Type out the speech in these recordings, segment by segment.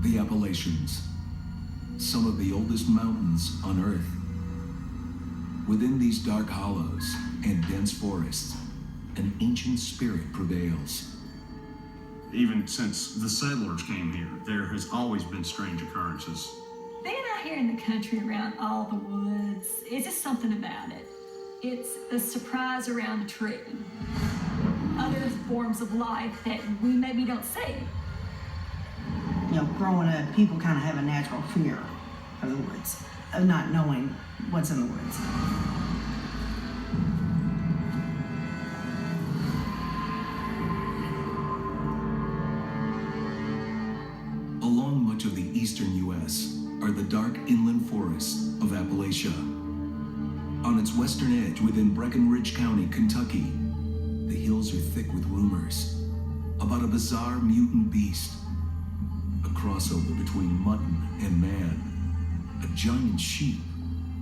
The Appalachians, some of the oldest mountains on Earth. Within these dark hollows and dense forests, an ancient spirit prevails. Even since the settlers came here, there has always been strange occurrences. Being out here in the country around all the woods, it's just something about it. It's the surprise around a tree. Other forms of life that we maybe don't see. You know, growing up, people kind of have a natural fear of the woods, of not knowing what's in the woods. Along much of the eastern U.S. are the dark inland forests of Appalachia. On its western edge within Breckinridge County, Kentucky, the hills are thick with rumors about a bizarre mutant beast, a crossover between mutton and man, a giant sheep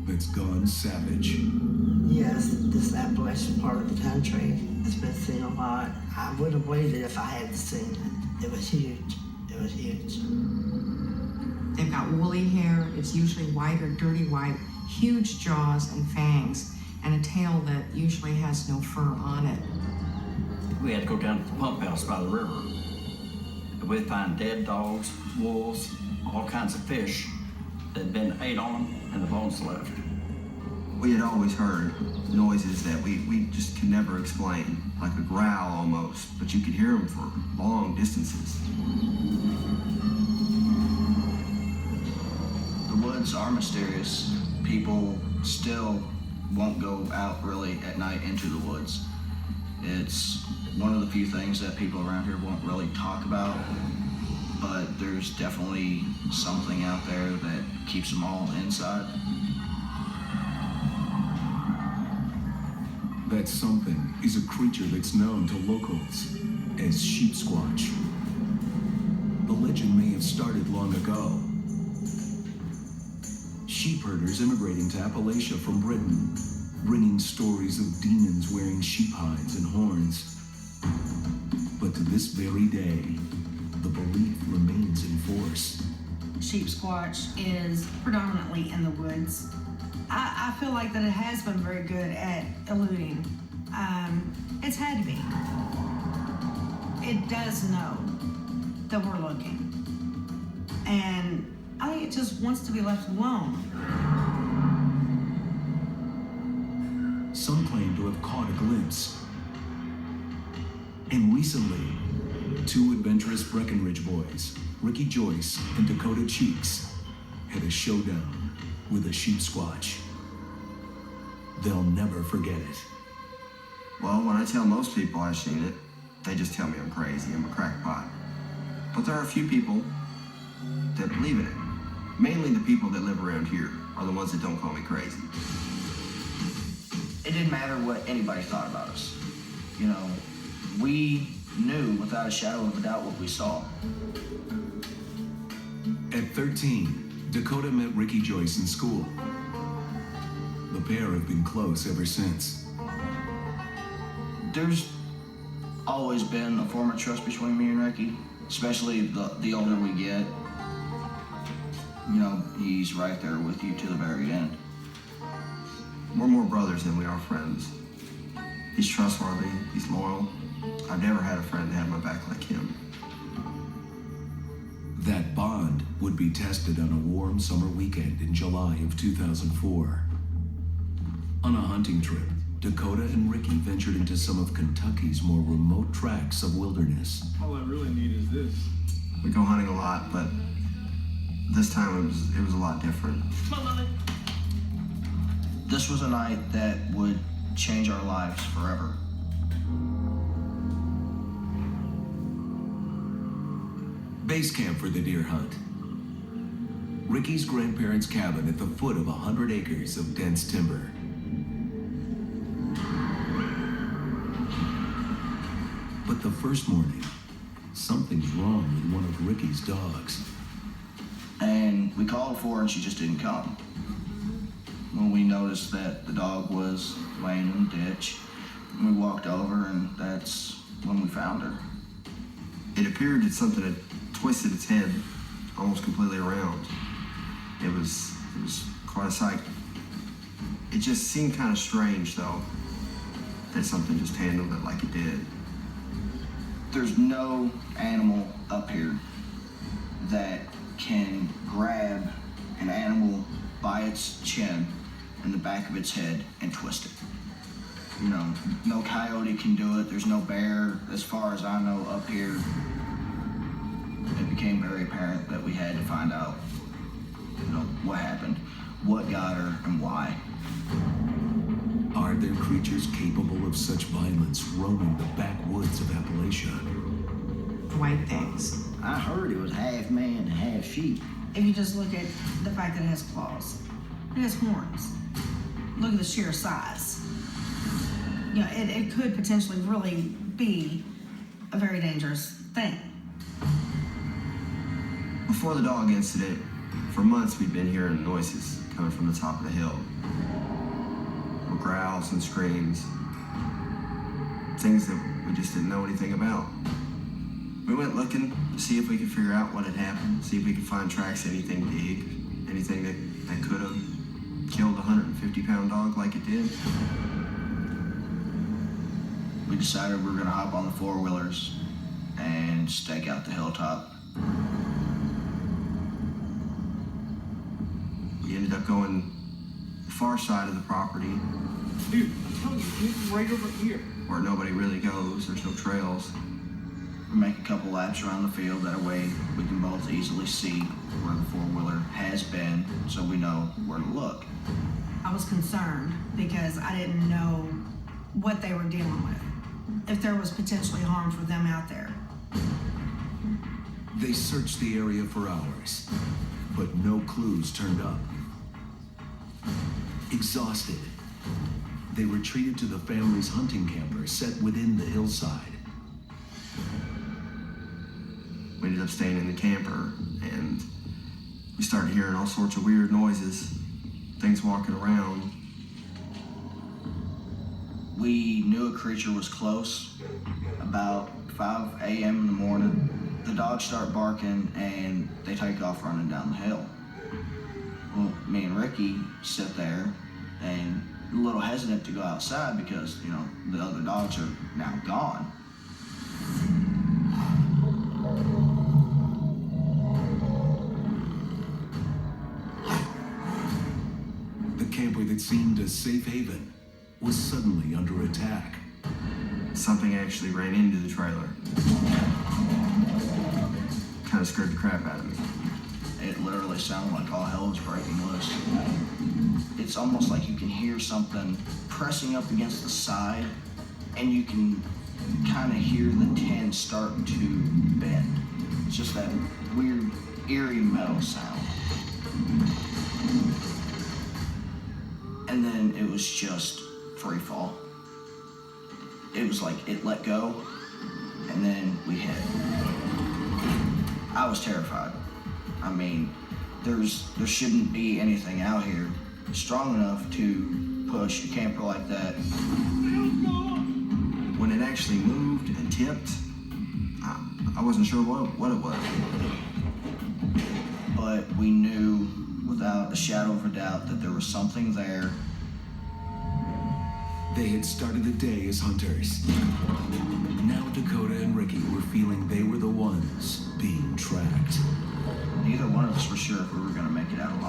that's gone savage. Yes, this Appalachian part of the country has been seen a lot. I would have believed it if I hadn't seen it. It was huge. It was huge. They've got woolly hair. It's usually white or dirty white, huge jaws and fangs, and a tail that usually has no fur on it. We had to go down to the pump house by the river. We'd find dead dogs, wolves, all kinds of fish that had been ate on and the bones left. We had always heard noises that we just could never explain, like a growl almost, but you could hear them for long distances. The woods are mysterious. People still won't go out really at night into the woods. It's one of the few things that people around here won't really talk about, but there's definitely something out there that keeps them all inside. That something is a creature that's known to locals as Sasquatch. The legend may have started long ago. Sheep herders immigrating to Appalachia from Britain, bringing stories of demons wearing sheep hides and horns. But to this very day, the belief remains in force. Sasquatch is predominantly in the woods. I feel like that it has been very good at eluding. It's had to be. It does know that we're looking. And I think it just wants to be left alone. Some claim to have caught a glimpse. And recently, two adventurous Breckinridge boys, Ricky Joyce and Dakota Cheeks, had a showdown with a Sasquatch. They'll never forget it. Well, when I tell most people I've seen it, they just tell me I'm crazy, I'm a crackpot. But there are a few people that believe in it. Mainly the people that live around here are the ones that don't call me crazy. It didn't matter what anybody thought about us. You know, we knew without a shadow of a doubt what we saw. At 13, Dakota met Ricky Joyce in school. The pair have been close ever since. There's always been a form of trust between me and Ricky, especially the older we get. You know, he's right there with you to the very end. We're more brothers than we are friends. He's trustworthy, he's loyal. I've never had a friend that had my back like him. That bond would be tested on a warm summer weekend in July of 2004. On a hunting trip, Dakota and Ricky ventured into some of Kentucky's more remote tracts of wilderness. All I really need is this. We go hunting a lot, but this time it was a lot different. This was a night that would change our lives forever. Base camp for the deer hunt. Ricky's grandparents' cabin at the foot of 100 acres of dense timber. But the first morning, something's wrong with one of Ricky's dogs. And we called for her and she just didn't come. When we noticed that the dog was laying in the ditch, we walked over and that's when we found her. It appeared that something had twisted its head almost completely around. It was quite a sight. It just seemed kind of strange, though, that something just handled it like it did. There's no animal up here that can grab an animal by its chin and the back of its head and twist it. You know, no coyote can do it. There's no bear, as far as I know, up here. It became very apparent that we had to find out, you know, what happened, what got her, and why. Are there creatures capable of such violence roaming the backwoods of Appalachia? White things. I heard it was half man and half sheep. If you just look at the fact that it has claws, it has horns. Look at the sheer size. You know, it could potentially really be a very dangerous thing. Before the dog incident, for months we'd been hearing noises coming from the top of the hill. Growls and screams. Things that we just didn't know anything about. We went looking to see if we could figure out what had happened, see if we could find tracks of anything big, anything that could have killed a 150-pound dog like it did. We decided we were gonna hop on the four-wheelers and stake out the hilltop. We ended up going the far side of the property. Dude, I'm telling you, it's right over here. Where nobody really goes, there's no trails. We make a couple laps around the field, that way we can both easily see where the four-wheeler has been, so we know where to look. I was concerned because I didn't know what they were dealing with, if there was potentially harm for them out there. They searched the area for hours, but no clues turned up. Exhausted, they retreated to the family's hunting camper set within the hillside. We ended up staying in the camper, and we started hearing all sorts of weird noises, things walking around. We knew a creature was close. About 5 a.m. in the morning, the dogs start barking and they take off running down the hill. Well, me and Ricky sit there and a little hesitant to go outside because, you know, the other dogs are now gone. The camper that seemed a safe haven was suddenly under attack. Something actually ran into the trailer. Kind of scared the crap out of me. It literally sounded like all hell was breaking loose. It's almost like you can hear something pressing up against the side, and you can kind of hear the tin start to bend. It's just that weird, eerie metal sound. And then it was just free fall. It was like it let go, and then we hit. I was terrified. I mean, there shouldn't be anything out here strong enough to push a camper like that. When it actually moved and tipped, I wasn't sure what it was. But we knew without a shadow of a doubt that there was something there. They had started the day as hunters. Now Dakota and Ricky were feeling they were the ones being tracked. Neither one of us were sure if we were going to make it out alive.